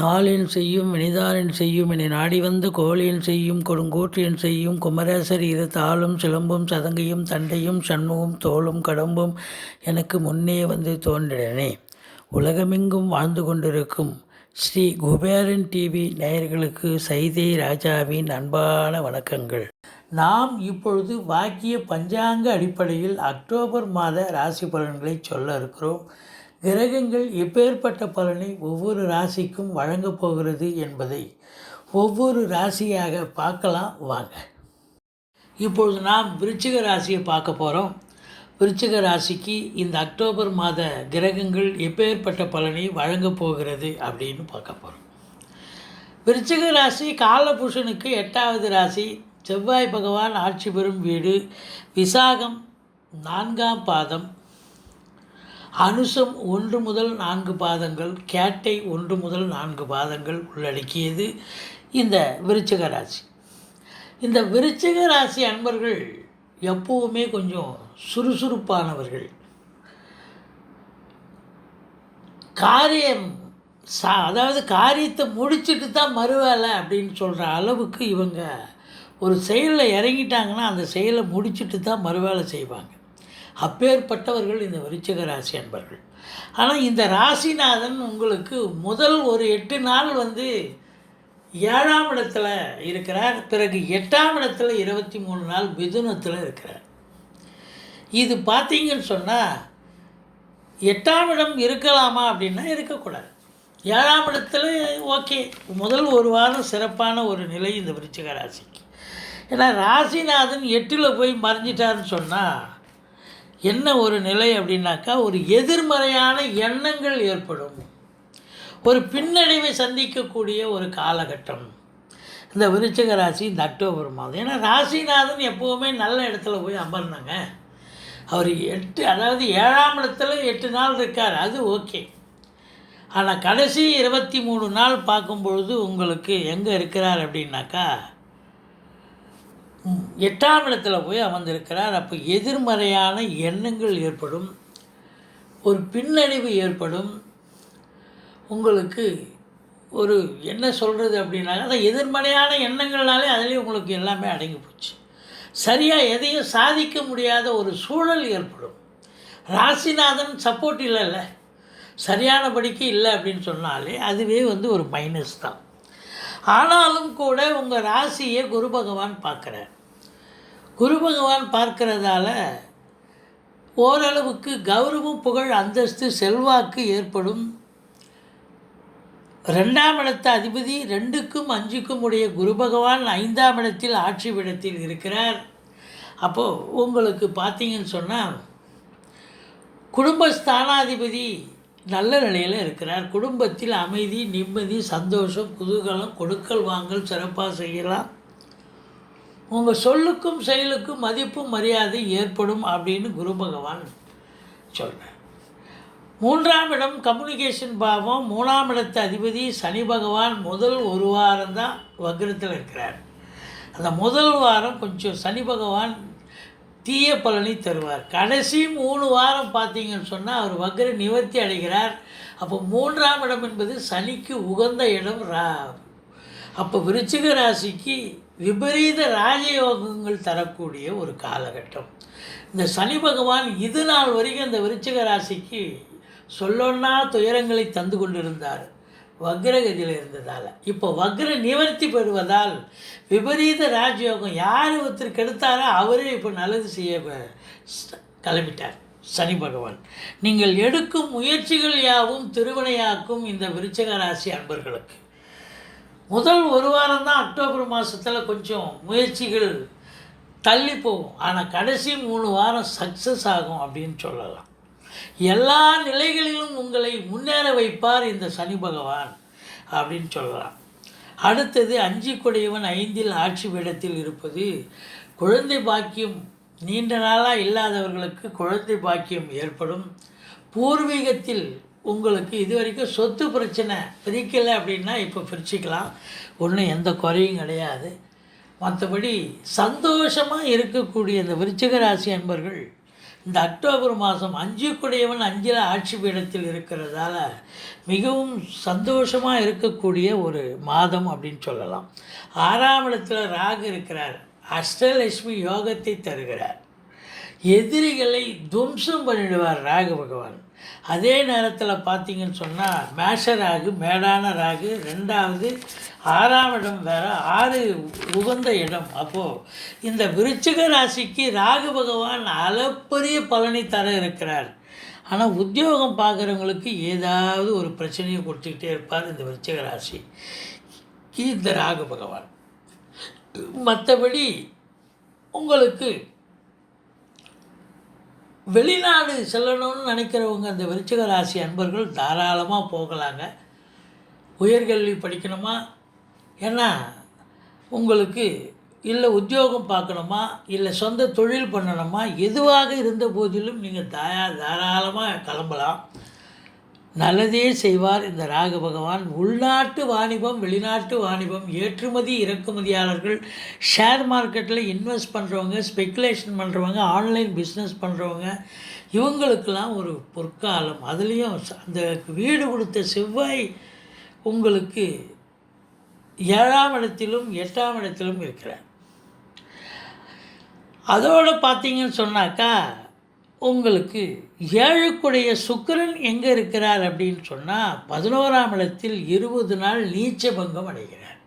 நாளின் செய்யும் வினிதானின் செய்யும் என நாடி வந்த கோழியின் செய்யும் கொடுங்கூற்றியன் செய்யும் குமரேசர் இரு தாளும் சிலம்பும் சதங்கையும் தண்டையும் சண்முகம் தோளும் கடம்பும் எனக்கு முன்னே வந்து தோன்றினே. உலகமெங்கும் வாழ்ந்து கொண்டிருக்கும் ஸ்ரீ குபேரன் டிவி நேயர்களுக்கு சைதை ராஜாவின் அன்பான வணக்கங்கள். நாம் இப்பொழுது வாக்கிய பஞ்சாங்க அடிப்படையில் அக்டோபர் மாத ராசி பலன்களை சொல்ல இருக்கிறோம். கிரகங்கள் எப்பேற்பட்ட பலனை ஒவ்வொரு ராசிக்கும் வழங்கப் போகிறது என்பதை ஒவ்வொரு ராசியாக பார்க்கலாம் வாங்க. இப்பொழுது நாம் விருச்சிக ராசியை பார்க்க போகிறோம். விருச்சிக ராசிக்கு இந்த அக்டோபர் மாத கிரகங்கள் எப்பேற்பட்ட பலனை வழங்கப் போகிறது அப்படின்னு பார்க்க போகிறோம். விருச்சிக ராசி காலபுருஷனுக்கு 8வது ராசி. செவ்வாய் பகவான் ஆட்சி பெறும் வீடு. விசாகம் 4ஆம் பாதம், அனுசம் 1 முதல் 4 பாதங்கள், கேட்டை 1 முதல் 4 பாதங்கள் உள்ளடக்கியது இந்த விருச்சிக ராசி. இந்த விருச்சிக ராசி அன்பர்கள் எப்பவுமே கொஞ்சம் சுறுசுறுப்பானவர்கள். அதாவது காரியத்தை முடிச்சுட்டு தான் மறுவேலை அப்படின்னு சொல்கிற அளவுக்கு இவங்க ஒரு செயலில் இறங்கிட்டாங்கன்னா அந்த செயலை முடிச்சுட்டு தான் மறுவேலை செய்வாங்க. அப்பேற்பட்டவர்கள் இந்த விருச்சிக ராசி அன்பர்கள். ஆனால் இந்த ராசிநாதன் உங்களுக்கு முதல் ஒரு 8 நாள் 7ஆம் இடத்துல இருக்கிறார். பிறகு 8ஆம் இடத்துல 23 நாள் மிதுனத்தில் இருக்கிறார். இது பார்த்தீங்கன்னு சொன்னால் 8ஆம் இடம் இருக்கலாமா அப்படின்னா இருக்கக்கூடாது. 7ஆம் இடத்துல ஓகே, முதல் ஒரு வாரம் சிறப்பான ஒரு நிலை இந்த விருச்சிக ராசிக்கு. ஏன்னா ராசிநாதன் 8ல் போய் மறைஞ்சிட்டாருன்னு சொன்னால் என்ன ஒரு நிலை அப்படின்னாக்கா, ஒரு எதிர்மறையான எண்ணங்கள் ஏற்படும், ஒரு பின்னடைவை சந்திக்கக்கூடிய ஒரு காலகட்டம் இந்த விருச்சிக ராசி இந்த அக்டோபர் மாதம். ஏன்னா ராசிநாதன் எப்போவுமே நல்ல இடத்துல போய் அமர்ந்தாங்க. அவர் 7ஆம் இடத்துல 8 நாள் இருக்கார், அது ஓகே. ஆனால் கடைசி 23 நாள் பார்க்கும்பொழுது உங்களுக்கு எங்கே இருக்கிறார் அப்படின்னாக்கா 8ஆம் இடத்துல போய் அமர்ந்திருக்கிறார். அப்போ எதிர்மறையான எண்ணங்கள் ஏற்படும், ஒரு பின்னடைவு ஏற்படும். உங்களுக்கு ஒரு என்ன சொல்கிறது அப்படின்னாக்கா, அந்த எதிர்மறையான எண்ணங்கள்னாலே அதிலே உங்களுக்கு எல்லாமே அடங்கி போச்சு. சரியாக எதையும் சாதிக்க முடியாத ஒரு சூழல் ஏற்படும். ராசிநாதன் சப்போர்ட் இல்லைல்ல, சரியானபடிக்கு இல்லை அப்படின்னு சொன்னாலே அதுவே ஒரு மைனஸ் தான். ஆனாலும் கூட உங்கள் ராசியை குரு பகவான் பார்க்குறார். குரு பகவான் பார்க்கறதால ஓரளவுக்கு கௌரவம், புகழ், அந்தஸ்து, செல்வாக்கு ஏற்படும். 2ஆம் இடத்து அதிபதி 2க்கும் 5க்கும் உடைய குரு பகவான் 5ஆம் இடத்தில் ஆட்சி பீடத்தில் இருக்கிறார். அப்போது உங்களுக்கு பார்த்தீங்கன்னு சொன்னால் குடும்பஸ்தானாதிபதி நல்ல நிலையில் இருக்கிறார். குடும்பத்தில் அமைதி, நிம்மதி, சந்தோஷம், குதூகலம், கொடுக்கல் வாங்கல் சிறப்பாக செய்யலாம். உங்கள் சொல்லுக்கும் செயலுக்கும் மதிப்பு மரியாதை ஏற்படும் அப்படின்னு குரு பகவான் சொல்கிறார். 3ஆம் இடம் கம்யூனிகேஷன் பாவம். 3ஆம் இடத்து அதிபதி சனி பகவான் முதல் ஒரு வாரம் தான் வக்ரத்தில் இருக்கிறார். அந்த முதல் வாரம் கொஞ்சம் சனி பகவான் தீய பலனை தருவார். கடைசி 3 வாரம் பார்த்தீங்கன்னு சொன்னால் அவர் வக்ர நிவர்த்தி அடைகிறார். அப்போ 3ஆம் இடம் என்பது சனிக்கு உகந்த இடம். அப்போ விருச்சிக ராசிக்கு விபரீத ராஜயோகங்கள் தரக்கூடிய ஒரு காலகட்டம். இந்த சனி பகவான் இது நாள் வரைக்கும் இந்த விருச்சிக ராசிக்கு சொல்லொன்னா துயரங்களை தந்து கொண்டிருந்தார் வக்ரகதியில் இருந்ததால். இப்போ வக்ர நிவர்த்தி பெறுவதால் விபரீத ராஜயோகம் யார் ஒருத்தர் கெடுத்தாரோ அவரே இப்போ நல்லது செய்ய கிளம்பிட்டார் சனி பகவான். நீங்கள் எடுக்கும் முயற்சிகள் யாவும் திருவினையாக்கும் இந்த விருச்சிக ராசி அன்பர்களுக்கு. முதல் ஒரு வாரம் தான் அக்டோபர் மாதத்தில் கொஞ்சம் முயற்சிகள் தள்ளி போகும். ஆனால் கடைசி 3 வாரம் சக்ஸஸ் ஆகும் அப்படின்னு சொல்லலாம். எல்லா நிலைகளிலும் உங்களை முன்னேற வைப்பார் இந்த சனி பகவான் அப்படின்னு சொல்லலாம். அடுத்தது 5 கொடையவன் 5இல் ஆட்சி பீடத்தில் இருப்பது குழந்தை பாக்கியம். நீண்ட நாளாக இல்லாதவர்களுக்கு குழந்தை பாக்கியம் ஏற்படும். பூர்வீகத்தில் உங்களுக்கு இது வரைக்கும் சொத்து பிரச்சனை பிரிக்கலை அப்படின்னா இப்போ பிரிச்சுக்கலாம், ஒன்றும் எந்த குறையும் கிடையாது. மற்றபடி சந்தோஷமாக இருக்கக்கூடிய இந்த விருச்சிக ராசி அன்பர்கள் இந்த அக்டோபர் மாதம் 5 5 ஆட்சி பீடத்தில் இருக்கிறதால மிகவும் சந்தோஷமாக இருக்கக்கூடிய ஒரு மாதம் அப்படின்னு சொல்லலாம். 6ஆம் இடத்துல ராகு இருக்கிறார். அஷ்டலட்சுமி யோகத்தை தருகிறார். எதிரிகளை துவம்சம் பண்ணிடுவார் ராகு பகவான். அதே நேரத்தில் பார்த்தீங்கன்னு சொன்னால் மேஷ ராகு, மேடான ராகு, 2வது 6ஆம் இடம் வேறு, 6 உகந்த இடம். அப்போது இந்த விருச்சிக ராசிக்கு ராகு பகவான் அளப்பரிய பலனை தர இருக்கிறார். ஆனால் உத்தியோகம் பார்க்குறவங்களுக்கு ஏதாவது ஒரு பிரச்சனையை கொடுத்துக்கிட்டே இருப்பார் இந்த விருச்சிக ராசிக்கு இந்த ராகு பகவான். மற்றபடி உங்களுக்கு வெளிநாடு செல்லணும்னு நினைக்கிறவங்க அந்த விருச்சிக ராசி அன்பர்கள் தாராளமாக போகலாங்க. உயர்கல்வி படிக்கணுமா, ஏன்னா உங்களுக்கு இல்லை உத்தியோகம் பார்க்கணுமா, இல்லை சொந்த தொழில் பண்ணணுமா, எதுவாக இருந்த போதிலும் நீங்கள் தாராளமாக கிளம்பலாம். நல்லதே செய்வார் இந்த ராகு பகவான். உள்நாட்டு வாணிபம், வெளிநாட்டு வாணிபம், ஏற்றுமதி இறக்குமதியாளர்கள், ஷேர் மார்க்கெட்டில் இன்வெஸ்ட் பண்ணுறவங்க, ஸ்பெக்குலேஷன் பண்ணுறவங்க, ஆன்லைன் பிஸ்னஸ் பண்ணுறவங்க, இவங்களுக்கெல்லாம் ஒரு பொற்காலம். அதுலேயும் அந்த வீடு கொடுத்த செவ்வாய் உங்களுக்கு 7ஆம் இடத்திலும் 8ஆம் இடத்திலும் இருக்கிறார். அதோடு பார்த்தீங்கன்னு சொன்னாக்கா உங்களுக்கு 7க்குடைய சுக்கிரன் எங்கே இருக்கிறார் அப்படின்னு சொன்னால் 11ஆம் இடத்தில் 20 நாள் நீச்ச பங்கம் அடைகிறார்.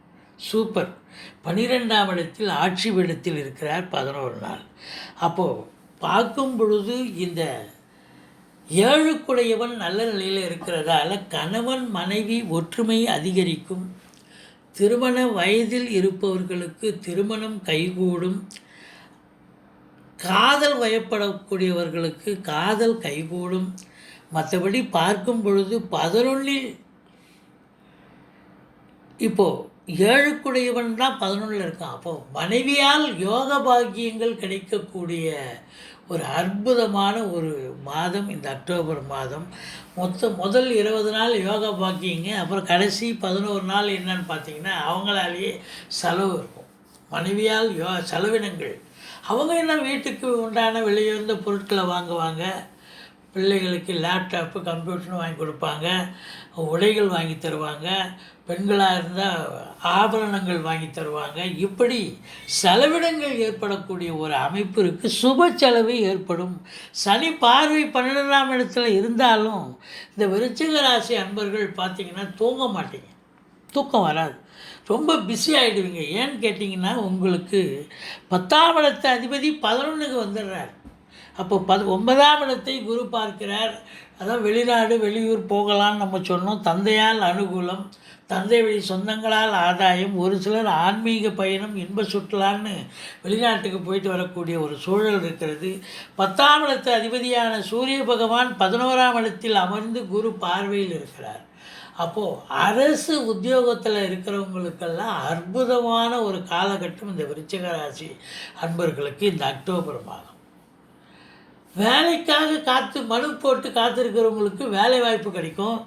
சூப்பர். 12ஆம் இடத்தில் ஆட்சி பீடத்தில் இருக்கிறார் 11 நாள். அப்போது பார்க்கும் பொழுது இந்த 7க்குடையவன் நல்ல நிலையில் இருக்கிறதால கணவன் மனைவி ஒற்றுமை அதிகரிக்கும். திருமண வயதில் இருப்பவர்களுக்கு திருமணம் கைகூடும். காதல் வயப்படக்கூடியவர்களுக்கு காதல் கைகூடும். மற்றபடி பார்க்கும் பொழுது 11இல் இப்போது 7க்குடையவன் தான் 11இல் இருக்கான். அப்போது மனைவியால் யோக பாக்கியங்கள் கிடைக்கக்கூடிய ஒரு அற்புதமான ஒரு மாதம் இந்த அக்டோபர் மாதம். முதல் 20 நாள் யோகா பாக்கியங்க. அப்புறம் கடைசி 11 நாள் என்னன்னு பார்த்தீங்கன்னா அவங்களாலேயே செலவு இருக்கும். மனைவியால் செலவினங்கள். அவங்க என்ன வீட்டுக்கு உண்டான விலையுயர்ந்த பொருட்களை வாங்குவாங்க. பிள்ளைகளுக்கு லேப்டாப்பு, கம்ப்யூட்டர்னு வாங்கி கொடுப்பாங்க. உடைகள் வாங்கி தருவாங்க. பெண்களாக இருந்தால் ஆபரணங்கள் வாங்கி தருவாங்க. இப்படி செலவினங்கள் ஏற்படக்கூடிய ஒரு அமைப்பு இருக்குது. சுப செலவு ஏற்படும். சனி பார்வை 12ஆம் இடத்துல இருந்தாலும் இந்த விருச்சிக ராசி அன்பர்கள் பார்த்திங்கன்னா தூங்க மாட்டீங்க. தூக்கம் வராது. ரொம்ப பிஸி ஆகிடுவீங்க. ஏன்னு கேட்டிங்கன்னா உங்களுக்கு 10ஆம் இடத்து அதிபதி 11க்கு வந்துடுறார். அப்போ 9ஆம் இடத்தை குரு பார்க்கிறார். அதான் வெளிநாடு வெளியூர் போகலான்னு நம்ம சொன்னோம். தந்தையால் அனுகூலம், தந்தை வழி சொந்தங்களால் ஆதாயம், ஒரு சிலர் ஆன்மீக பயணம், இன்ப சுற்றுலான்னு வெளிநாட்டுக்கு போயிட்டு வரக்கூடிய ஒரு சூழல் இருக்கிறது. 10ஆம் இடத்து அதிபதியான சூரிய பகவான் 11ஆம் இடத்தில் அமர்ந்து குரு பார்வையில் இருக்கிறார். அப்போது அரசு உத்தியோகத்தில் இருக்கிறவங்களுக்கெல்லாம் அற்புதமான ஒரு காலகட்டம் இந்த விருச்சிக ராசி அன்பர்களுக்கு இந்த அக்டோபர் மாதம். வேலைக்காக மனு போட்டு காத்திருக்கிறவங்களுக்கு வேலை வாய்ப்பு கிடைக்கும்.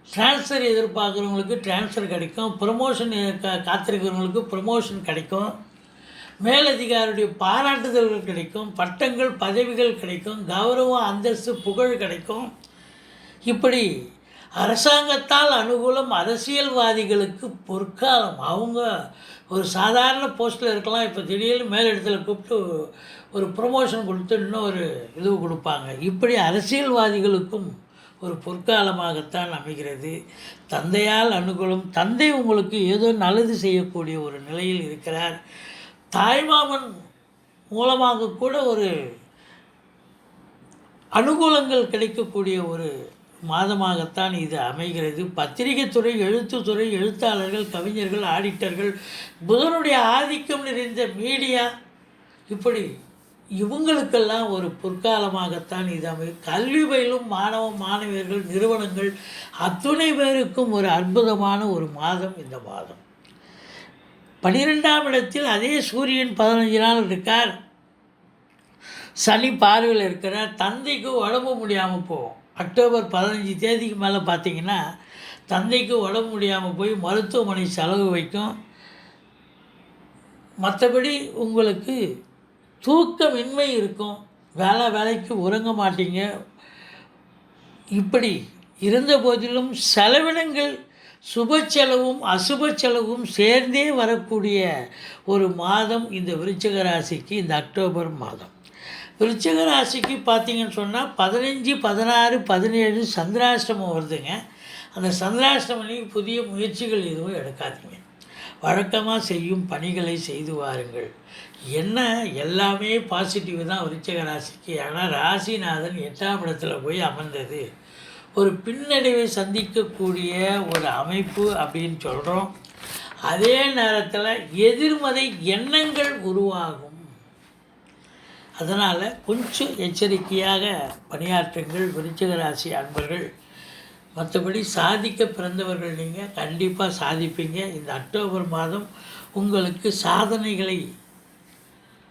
ட்ரான்ஸ்ஃபர் எதிர்பார்க்குறவங்களுக்கு ட்ரான்ஸ்ஃபர் கிடைக்கும். ப்ரமோஷன் காத்திருக்கிறவங்களுக்கு ப்ரமோஷன் கிடைக்கும். மேலதிகாரியுடைய பாராட்டுதல்கள் கிடைக்கும். பட்டங்கள் பதவிகள் கிடைக்கும். கௌரவம், அந்தஸ்து, புகழ் கிடைக்கும். இப்படி அரசாங்கத்தால் அனுகூலம். அரசியல்வாதிகளுக்கு பொற்காலம். அவங்க ஒரு சாதாரண போஸ்ட்டில் இருக்கலாம். இப்போ திடீர்னு மேலிடத்துல கூப்பிட்டு ஒரு ப்ரொமோஷன் கொடுத்து இன்னும் ஒரு இது கொடுப்பாங்க. இப்படி அரசியல்வாதிகளுக்கும் ஒரு பொற்காலமாகத்தான் அமைகிறது. தந்தையால் அனுகூலம். தந்தை உங்களுக்கு ஏதோ நல்லது செய்யக்கூடிய ஒரு நிலையில் இருக்கிறார். தாய்மாமன் மூலமாக கூட ஒரு அனுகூலங்கள் கிடைக்கக்கூடிய ஒரு மாதமாகத்தான் இது அமைகிறது. பத்திரிகை துறை, எழுத்துத்துறை, எழுத்தாளர்கள், கவிஞர்கள், ஆடிட்டர்கள், புதனுடைய ஆதிக்கம் நிறைந்த மீடியா, இப்படி இவங்களுக்கெல்லாம் ஒரு பொற்காலமாகத்தான் இது அமையும். கல்வி பயிலும் மாணவ மாணவியர்கள், நிறுவனங்கள் அத்துணை பேருக்கும் ஒரு அற்புதமான ஒரு மாதம் இந்த மாதம். 12ஆம் இடத்தில் அதே சூரியன் 15 நாள் இருக்கார். சனி பார்வையில் இருக்கிறார். தந்தைக்கு உடம்பு முடியாமல் போகும். அக்டோபர் 15 தேதிக்கு மேலே பார்த்திங்கன்னா தந்தைக்கு உடம்பு முடியாமல் போய் மருத்துவமனை செலவு வைக்கும். மற்றபடி உங்களுக்கு தூக்கமின்மை இருக்கும். வேலைக்கு உறங்க மாட்டீங்க. இப்படி இருந்த போதிலும் செலவினங்கள் சுப செலவும் அசுப செலவும் சேர்ந்தே வரக்கூடிய ஒரு மாதம் இந்த விருச்சிக ராசிக்கு இந்த அக்டோபர் மாதம். விருச்சிக ராசிக்கு பார்த்தீங்கன்னு சொன்னால் 15, 16, 17 சந்திராஷ்டமம் வருதுங்க. அந்த சந்திராஷ்டமம் புதிய முயற்சிகள் எதுவும் எடுக்காதீங்க. வழக்கமாக செய்யும் பணிகளை செய்து வாருங்கள். என்ன எல்லாமே பாசிட்டிவ் தான் விருச்சிக ராசிக்கு. ஆனால் ராசிநாதன் 8ஆம் இடத்துல போய் அமர்ந்தது ஒரு பின்னடைவை சந்திக்கக்கூடிய ஒரு அமைப்பு அப்படின்னு சொல்கிறோம். அதே நேரத்தில் எதிர்மறை எண்ணங்கள் உருவாகும். அதனால் கொஞ்சம் எச்சரிக்கையாக பணியாற்றுங்கள் விருச்சிக ராசி அன்பர்கள். மற்றபடி சாதிக்க பிறந்தவர்கள் நீங்கள் கண்டிப்பாக சாதிப்பீங்க. இந்த அக்டோபர் மாதம் உங்களுக்கு சாதனைகளை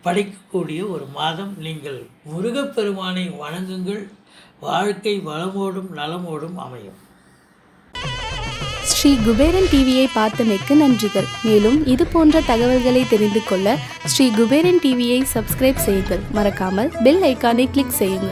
படைக்கக்கூடிய ஒரு மாதம். நீங்கள் முருகப்பெருமானை வணங்குங்கள். வாழ்க்கை வளமோடும் நலமோடும் அமையும். ஸ்ரீ குபேரன் டிவியை பார்த்தமைக்கு நன்றிகள். மேலும் இது போன்ற தகவல்களை தெரிந்து கொள்ள ஸ்ரீ குபேரன் டிவியை சப்ஸ்கிரைப் செய்யுங்கள். மறக்காமல் பெல் ஐக்கானை கிளிக் செய்யுங்கள்.